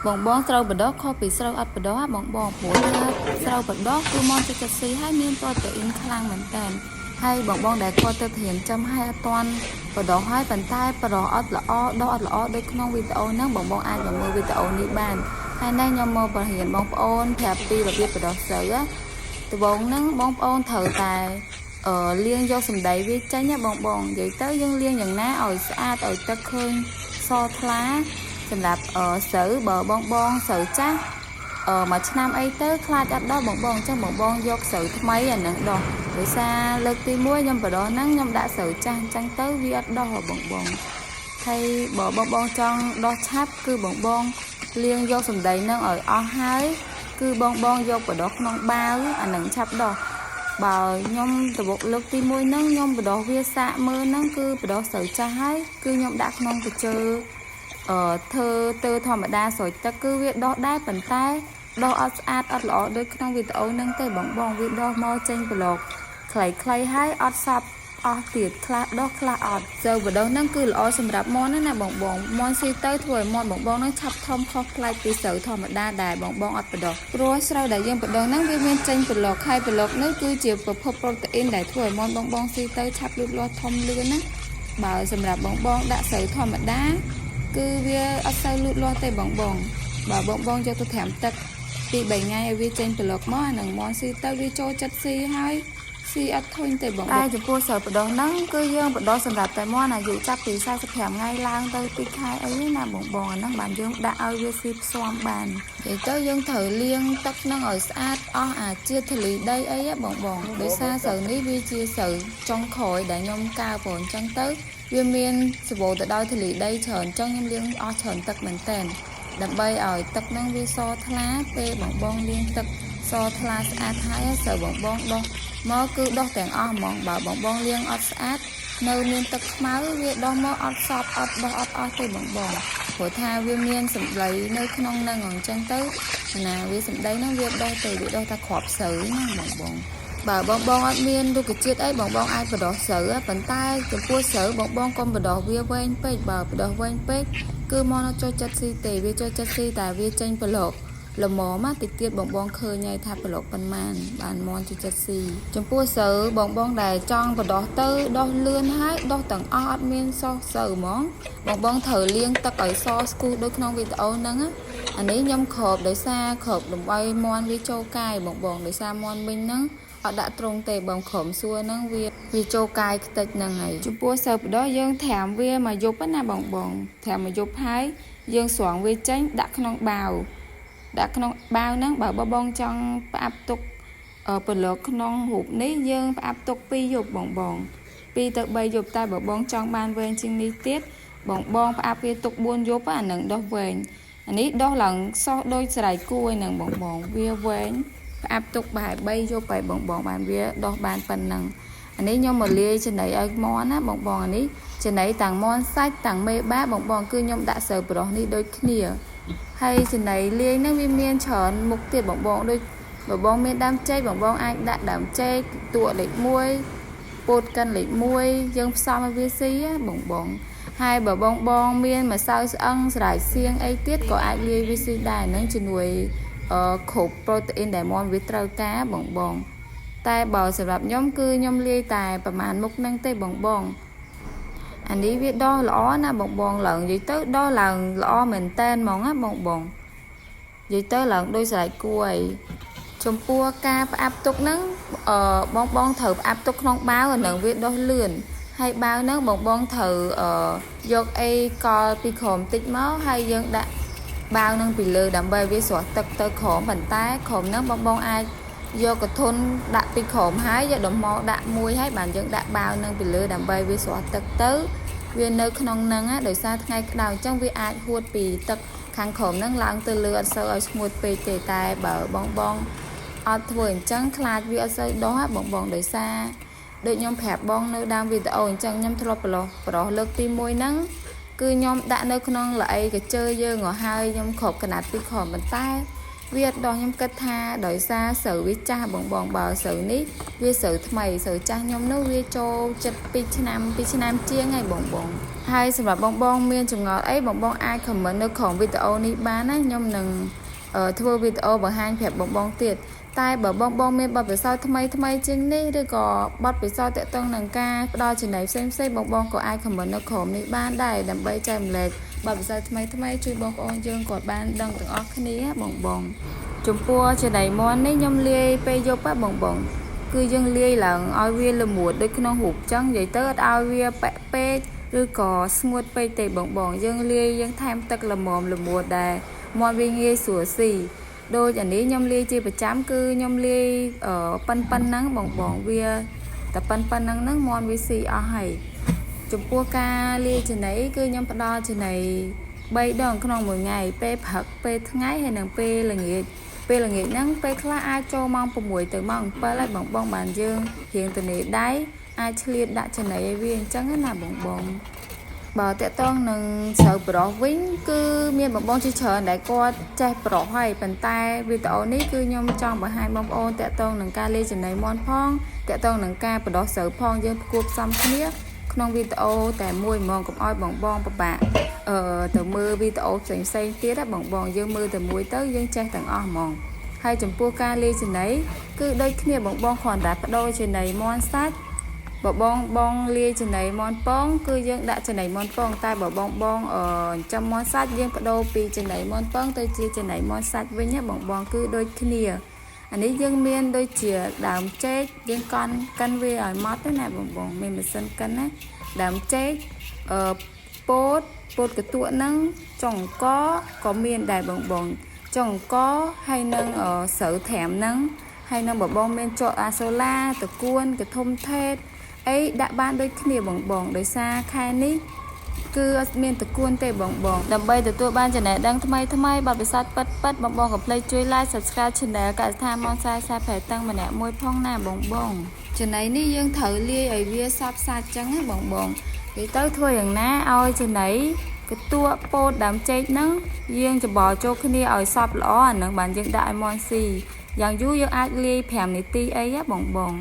បងត្រូវបដោះខុសពីស្រូវអត់បដោះបងព្រោះថាស្រូវបដោះគឺមកចិត្តស៊ីហើយមានប្រូតេអ៊ីនខ្លាំងមែនតើហើយបងដែលគាត់ទៅធានចំហើយអត់ទាន់បដោះហើយប៉ុន្តែបដោះអត់ល្អដោះអត់ល្អដូចក្នុងវីដេអូហ្នឹងបងអាចមកមើលវីដេអូនេះបានហើយនេះខ្ញុំមកបង្រៀនបងប្អូនប្រាប់ពីរបៀបបដោះស្រូវដំបូងហ្នឹងបងប្អូនត្រូវតែលាងយកសម្ដីវាចេញណាបងនិយាយទៅយើងលាងយ៉ាងណាឲ្យស្អាតឲ្យទឹកឃើញសថ្លាសម្រាប់ស្រូវបើបងស្រូវចាស់មួយឆ្នាំអីទៅខ្លាចអត់ដោះបងអញ្ចឹងបងយកស្រូវថ្មីអាហ្នឹងដោះដោយសារលើកទី1ខ្ញុំបដោះហ្នឹងខ្ញុំដាក់ស្រូវចាស់អញ្ចឹងទៅវាអត់ដោះបងហើយបើបងចង់ដោះឆាប់គឺបងលាងយកសម្ដីហ្នឹងឲ្យអស់ហើយគឺបងយកបដោះក្នុងបាវអាហ្នឹងឆាប់ដោះបើខ្ញុំទៅលើកទី1ហ្នឹងខ្ញុំបដោះវាសាកមើលហ្នឹងគឺបដោះស្រូវចាស់ហើយគឺខ្ញុំដាក់ក្នុងកញ្ជើធ្វើទៅធម្មតាស្រោចទឹកគឺវាដោះដែរប៉ុន្តែដោះអត់ស្អាតអត់ល្អដូចក្នុងវីដេអូហ្នឹងទេបងវាដោះមកចេញប្លុកខ្លីហើយអត់សប់អស់ទៀតខ្លះដោះខ្លះអត់សូវបដោះហ្នឹងគឺល្អសម្រាប់មាន់ណាបងមាន់ស៊ីទៅធ្វើឲ្យមាន់បងហ្នឹងឆាប់ធំខុសប្លែកពីស្រូវធម្មតាដែរបងអត់បដោះព្រោះស្រូវដែលយើងបដោះហ្នឹងវាមានចេញប្លុកហើយប្លុកនេះគឺជាប្រភពប្រូតេអ៊ីនដែលធ្វើឲ្យមាន់បងស៊ីទៅឆាប់លូតលាស់ធំលឿនណាបើសម្រាប់បងដាក់ស្រូវធម្មតាគឺវាអត់សូវលូតលាស់ទេបងបើបងយកទៅត្រាំទឹកពី3ថ្ងៃឲ្យវាចេញប្លុកមកអានឹងមាន់ស៊ីទៅវាចូលចិត្តស៊ីហើយស៊ីអត់ធុញទេបងតែចំពោះស្រូវបដោះហ្នឹងគឺយើងបដោះសម្រាប់តែមាន់អាយុចាប់ពី45ថ្ងៃឡើងទៅ2ខែអីណាបងអាហ្នឹងបានយើងដាក់ឲ្យវាស៊ីផ្សំបាននិយាយទៅយើងត្រូវលាងទឹកហ្នឹងឲ្យស្អាតអស់អាជាតិធូលីដីអីបងដោយសារស្រូវនេះវាជាស្រូវចុងក្រោយដែលខ្ញុំកើបងអញ្ចឹងទៅវាមានសម្បូរទៅដោយធូលីដីច្រើនអញ្ចឹងខ្ញុំលាងអស់ច្រើនទឹកមែនតើដើម្បីឲ្យទឹកហ្នឹងវាសថ្លាពេលបងលាងទឹកសថ្លាស្អាតហើយស្រូវបងដោះមកគឺដោះទាំងអស់ហ្មងបើបងលាងអត់ស្អាតនៅមានទឹកខ្មៅវាដោះមកអត់សប់អត់ដោះអត់អស់ទេបងព្រោះថាវាមានសម្ដីនៅក្នុងហ្នឹងអញ្ចឹងទៅណាវាសម្ដីហ្នឹងវាដោះទៅវាដោះតែគ្រាប់ស្រូវណាបងបើបងអត់មានរុក្ខជាតិអីបងអាចបដោះស្រូវប៉ុន្តែចំពោះស្រូវបងកុំបដោះវាវែងពេកបើបដោះវែងពេកគឺមកនៅចូលចិត្តស៊ីទេវាចូលចិត្តស៊ីតែវាចេញប្លុកល្មមតិចទៀតបងឃើញហើយថាប្លុកប៉ុន្មានបានមន់ចូលចិត្តស៊ីចំពោះស្រូវបងដែលចង់បដោះទៅដោះលឿនហើយដោះទាំងអស់អត់មានសោះស្រូវហ្មងបងត្រូវលាងទឹកឲ្យសស្គូសដូចក្នុងវីដេអូហ្នឹងអានេះខ្ញុំគ្របដោយសារគ្របដើម្បីមន់វាចូលកាយបងដោយសារមន់វិញហ្នឹងអត់ដាក់ត្រង់ទេបងក្រុមសួរហ្នឹងវាចូលកាយខ្ទេចហ្នឹងហើយចំពោះស្រូវបដោះយើងត្រាំវាមកយប់ណាបងត្រាំមកយប់ហើយយើងស្រង់វាចេញដាក់ក្នុងបាវហ្នឹងបើបងចង់ផ្អាប់ទុកប្លុកក្នុងរូបនេះយើងផ្អាប់ទុក2យប់បង2ទៅ3យប់តែបើបងចង់បានវែងជាងនេះទៀតបងផ្អាប់វាទុក4យប់អានឹងដោះវែងអានេះដោះឡើងសោះដូចស្រ័យគួយនឹងបងវាវែងផ្អាប់ទុកប្រហែល3យប់ហើយបងបានវាដោះបានប៉ុណ្ណឹងអានេះខ្ញុំមកលាយចំណីឲ្យមាន់ណាបងអានេះចំណីទាំងមាន់សាច់ទាំងមេបាបងគឺខ្ញុំដាក់ស្រូវប្រុសនេះដូចគ្នាហើយចំណីលាយហ្នឹងវាមានច្រើនមុខទៀតបងដូចបងមានដើមចេកបងអាចដាក់ដើមចេកតួលេខ1ពោតកិនលេខ1យើងផ្សំឲ្យវាស៊ីបងហើយបើបងមានម្សៅស្អឹងស្រាយសៀងអីទៀតក៏អាចលាយវាស៊ីដែរហ្នឹងជំនួយគ្រប់ប្រូតេអ៊ីនដែលមាន់វាត្រូវការបងតែបើសម្រាប់ខ្ញុំគឺខ្ញុំលាយតែប្រហែលមុខហ្នឹងទេបងអានេះវាដោះល្អណាបងឡើងនិយាយទៅដោះឡើងល្អមែនតែនហ្មងណាបងនិយាយទៅឡើងដូចស្រែកគួយចំពោះការផ្អាប់ទុកហ្នឹងបងត្រូវផ្អាប់ទុកក្នុងបាវអានឹងវាដោះលឿនហើយបាវហ្នឹងបងត្រូវយកអីកលពីក្រោមតិចមកហើយយើងដាក់បាវហ្នឹងពីលើដើម្បីវាស្រស់ទឹកទៅក្រោមប៉ុន្តែក្រោមហ្នឹងបងអាចយកកធុនដាក់ពីក្រោមហើយយកដុំមកដាក់មួយហើយបានយើងដាក់បាវហ្នឹងពីលើដើម្បីវាស្រស់ទឹកទៅវានៅក្នុងហ្នឹងដោយសារថ្ងៃក្តៅអញ្ចឹងវាអាចហួតពីទឹកខាងក្រោមហ្នឹងឡើងទៅលើអត់សូវឲ្យស្ងួតពេកទេតែបើបងអត់ធ្វើអញ្ចឹងខ្លាចវាអត់សូវដោះបងដោយសារដូចខ្ញុំប្រាប់បងនៅដើមវីដេអូអញ្ចឹងខ្ញុំធ្លាប់ប្រឡោះលើកទី1ហ្នឹងគឺខ្ញុំដាក់នៅក្នុងល្អីកញ្ជើយើងហើយខ្ញុំគ្របកណាត់ពីក្រោមប៉ុន្តែ វាដោះខ្ញុំគិតថាដោយសារស្រូវវាចាស់បងបើស្រូវនេះវាស្រូវថ្មីស្រូវចាស់ខ្ញុំនោះវាចូលចិត្ត2ឆ្នាំជាងហើយបងហើយសម្រាប់បងមានចម្ងល់អីបងអាច comment នៅក្នុងវីដេអូនេះបានណាខ្ញុំនឹងធ្វើវីដេអូបង្ហាញប្រាប់បងទៀតតែបើបងមានបទពិសោធន៍ថ្មីជាងនេះឬក៏បទពិសោធន៍តាក់ទងនឹងការផ្ដល់ចំណីផ្សេងបងក៏អាច comment នៅក្រុមនេះបានដែរដើម្បីចែករំលែកបទពិសោធន៍ថ្មីជួយបងប្អូនយើងគាត់បានដឹងទាំងអស់គ្នាបងចំពោះចំណីមាន់នេះខ្ញុំលាយពេលយប់បងគឺយើងលាយឡើងឲ្យវាល្មួតដូចក្នុងរូបចឹងនិយាយទៅអត់ឲ្យវាប៉ែកពេកឬក៏ស្ងួតពេកទេបងយើងលាយយើងថែមទឹកល្មួតដែរមាន់វាងាយស្រួលស៊ីដូចអានេះខ្ញុំលាយជាប្រចាំគឺខ្ញុំលាយប៉ុណ្ណឹងបងវាតែប៉ុណ្ណឹងមាន់វាស៊ីអស់ហើយចំពោះការលាយចំណីគឺខ្ញុំផ្ដល់ចំណី3ដងក្នុងមួយថ្ងៃពេលព្រឹកពេលថ្ងៃហើយនិងពេលល្ងាចហ្នឹងពេលខ្លះអាចចូលម៉ោង6ទៅម៉ោង7ហើយបងបានយើងរៀងទៅនេះដៃអាចឆ្លៀតដាក់ចំណីឲ្យវាអញ្ចឹងណាបងបើតកតងនឹងស្រូវប្រុសវិញគឺមានបងជាច្រើនដែលគាត់ចេះប្រុសហើយប៉ុន្តែវីដេអូនេះគឺខ្ញុំចង់បង្ហាញបងប្អូនតកតងនឹងការលាយចំណីមាន់ផងតកតងនឹងការបដោះស្រូវផងយើងផ្គួបផ្សំគ្នាក្នុងវីដេអូតែមួយហ្មងកុំឲ្យបងពិបាកទៅមើលវីដេអូផ្សេងទៀតបងយើងមើលតែមួយទៅយើងចេះទាំងអស់ហ្មងហើយចំពោះការលាយចំណីគឺដូចគ្នាបងគ្រាន់តែបដូរចំណីមាន់សាច់បើបងលាយចំណីមាន់ពងគឺយើងដាក់ចំណីមាន់ពងតែបើបងចាំមាន់សាច់យើងបដូរពីចំណីមាន់ពងទៅជាចំណីមាន់សាច់វិញណាបងគឺដូចគ្នាអានេះយើងមានដូចជាដើមចេកយើងកិនវាឲ្យម៉ត់ទេណាបងមានម៉ាស៊ីនកិនណាដើមចេកពោតកតួហ្នឹងចុងអង្គក៏មានដែរបងចុងអង្គហើយនឹងស្រូវត្រាំហ្នឹងហើយនឹងបងមានចកអាសូឡាតកួនកធំថេតអីដាក់បានដូចគ្នាបងដោយសារខែនេះគឺអត់មានតកួនទេបងដើម្បីទទួលបានចំណេះដឹងថ្មីបទពិសោធន៍ពិតបងកុំភ្លេចជួយ like subscribe channel កសិដ្ឋានមកសាយប្រែតាំងម្នាក់មួយផងណាបងចំណីនេះយើងត្រូវលាយឲ្យវាសព្វសាច់ចឹងណាបងនិយាយទៅធ្វើយ៉ាងណាឲ្យចំណីកតួពោតដើមចេកហ្នឹងយើងច្បល់ចូលគ្នាឲ្យសព្វល្អអាហ្នឹងបានយើងដាក់ឲ្យមាន់ស៊ីយ៉ាងយូរយើងអាចលាយ5នាទីអីបង